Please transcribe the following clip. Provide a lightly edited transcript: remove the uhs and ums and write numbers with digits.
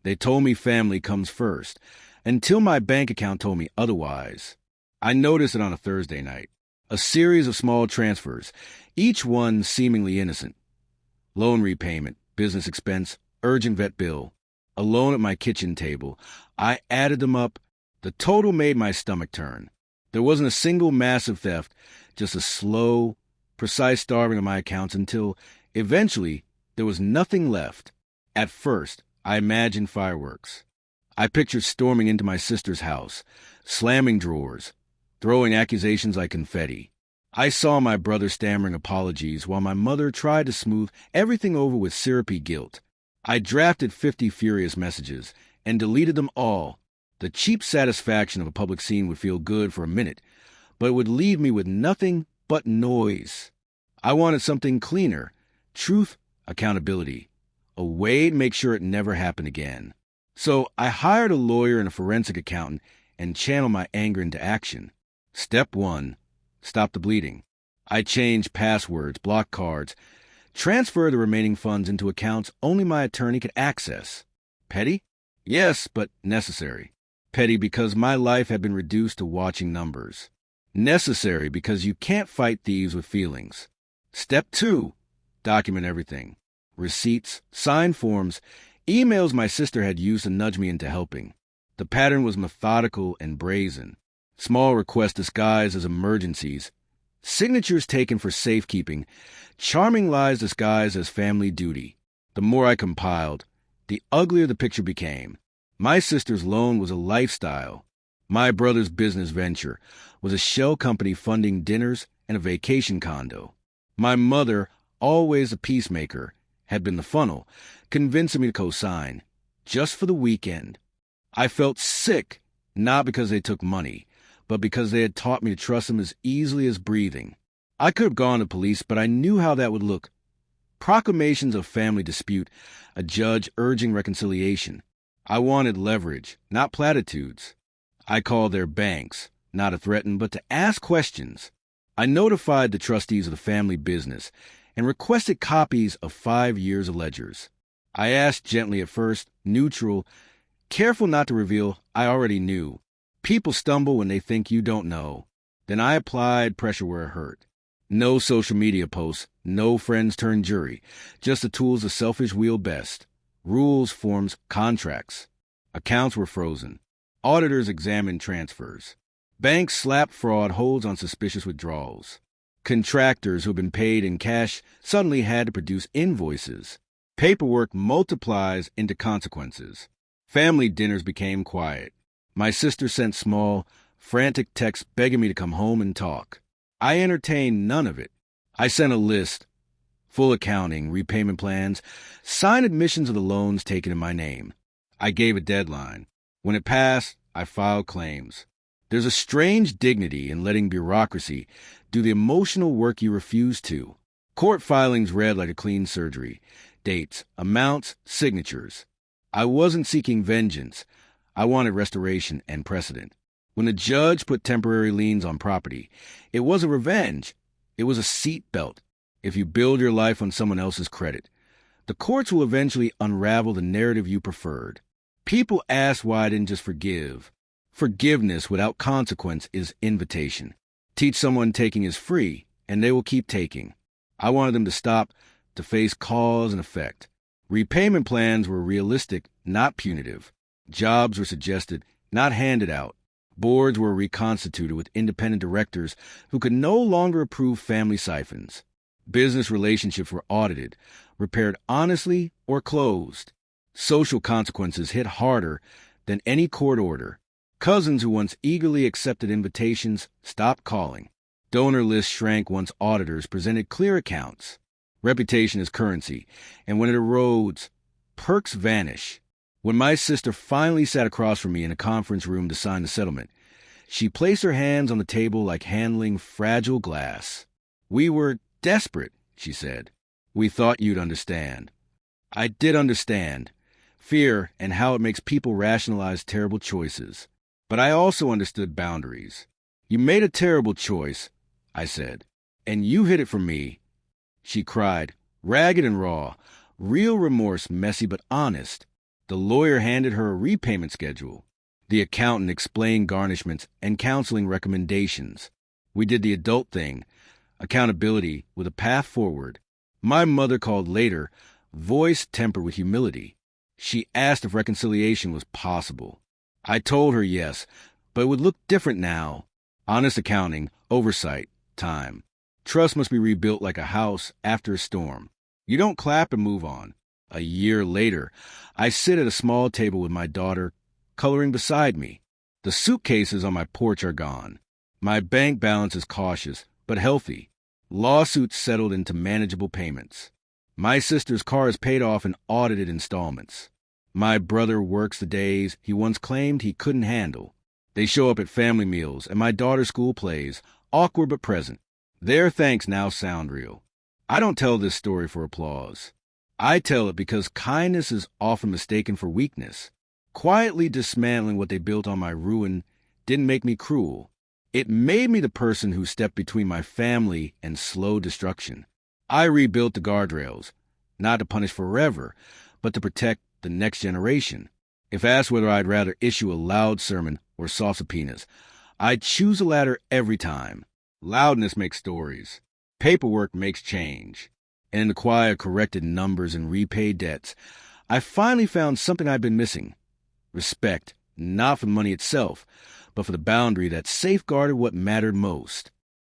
They told me family comes first, until my bank account told me otherwise. I noticed it on a Thursday night. A series of small transfers, each one seemingly innocent. Loan repayment, business expense, urgent vet bill. Alone at my kitchen table, I added them up. The total made my stomach turn. There wasn't a single massive theft, just a slow, precise starving of my accounts until, eventually, there was nothing left. At first, I imagined fireworks. I pictured storming into my sister's house, slamming drawers, throwing accusations like confetti. I saw my brother stammering apologies while my mother tried to smooth everything over with syrupy guilt. I drafted 50 furious messages and deleted them all. The cheap satisfaction of a public scene would feel good for a minute, but it would leave me with nothing but noise. I wanted something cleaner, truth, accountability, a way to make sure it never happened again. So I hired a lawyer and a forensic accountant and channeled my anger into action. Step 1. Stop the bleeding. I changed passwords, blocked cards, transferred the remaining funds into accounts only my attorney could access. Petty? Yes, but necessary. Petty because my life had been reduced to watching numbers. Necessary because you can't fight thieves with feelings. Step 2. Document everything. Receipts, signed forms, emails my sister had used to nudge me into helping. The pattern was methodical and brazen. Small requests disguised as emergencies. Signatures taken for safekeeping. Charming lies disguised as family duty. The more I compiled, the uglier the picture became. My sister's loan was a lifestyle. My brother's business venture was a shell company funding dinners and a vacation condo. My mother, always a peacemaker, had been the funnel, convincing me to co-sign, just for the weekend. I felt sick, not because they took money, but because they had taught me to trust them as easily as breathing. I could have gone to police, but I knew how that would look. Proclamations of family dispute, a judge urging reconciliation. I wanted leverage, not platitudes. I called their banks, not to threaten, but to ask questions. I notified the trustees of the family business and requested copies of 5 years of ledgers. I asked gently at first, neutral, careful not to reveal I already knew. People stumble when they think you don't know. Then I applied pressure where it hurt. No social media posts, no friends turn jury, just the tools the selfish wield best. Rules, forms, contracts. Accounts were frozen. Auditors examined transfers. Banks slapped fraud holds on suspicious withdrawals. Contractors who had been paid in cash suddenly had to produce invoices. Paperwork multiplies into consequences. Family dinners became quiet. My sister sent small, frantic texts begging me to come home and talk. I entertained none of it. I sent a list, full accounting, repayment plans, signed admissions of the loans taken in my name. I gave a deadline. When it passed, I filed claims. There's a strange dignity in letting bureaucracy do the emotional work you refuse to. Court filings read like a clean surgery. Dates, amounts, signatures. I wasn't seeking vengeance. I wanted restoration and precedent. When the judge put temporary liens on property, it wasn't revenge. It was a seat belt. If you build your life on someone else's credit, the courts will eventually unravel the narrative you preferred. People ask why I didn't just forgive. Forgiveness without consequence is invitation. Teach someone taking is free, and they will keep taking. I wanted them to stop, to face cause and effect. Repayment plans were realistic, not punitive. Jobs were suggested, not handed out. Boards were reconstituted with independent directors who could no longer approve family siphons. Business relationships were audited, repaired honestly or closed. Social consequences hit harder than any court order. Cousins who once eagerly accepted invitations stopped calling. Donor lists shrank once auditors presented clear accounts. Reputation is currency, and when it erodes, perks vanish. When my sister finally sat across from me in a conference room to sign the settlement, she placed her hands on the table like handling fragile glass. "We were desperate," she said. "We thought you'd understand." I did understand. Fear and how it makes people rationalize terrible choices. But I also understood boundaries. "You made a terrible choice," I said, "and you hid it from me." She cried, ragged and raw, real remorse, messy but honest. The lawyer handed her a repayment schedule. The accountant explained garnishments and counseling recommendations. We did the adult thing, accountability with a path forward. My mother called later, voice tempered with humility. She asked if reconciliation was possible. I told her yes, but it would look different now. Honest accounting, oversight, time. Trust must be rebuilt like a house after a storm. You don't clap and move on. A year later, I sit at a small table with my daughter, coloring beside me. The suitcases on my porch are gone. My bank balance is cautious, but healthy. Lawsuits settled into manageable payments. My sister's car is paid off in audited installments. My brother works the days he once claimed he couldn't handle. They show up at family meals and my daughter's school plays, awkward but present. Their thanks now sound real. I don't tell this story for applause. I tell it because kindness is often mistaken for weakness. Quietly dismantling what they built on my ruin didn't make me cruel. It made me the person who stepped between my family and slow destruction. I rebuilt the guardrails, not to punish forever, but to protect the next generation. If asked whether I'd rather issue a loud sermon or soft subpoenas, I'd choose the latter every time. Loudness makes stories. Paperwork makes change. And in the quiet corrected numbers and repaid debts, I finally found something I'd been missing. Respect, not for the money itself, but for the boundary that safeguarded what mattered most.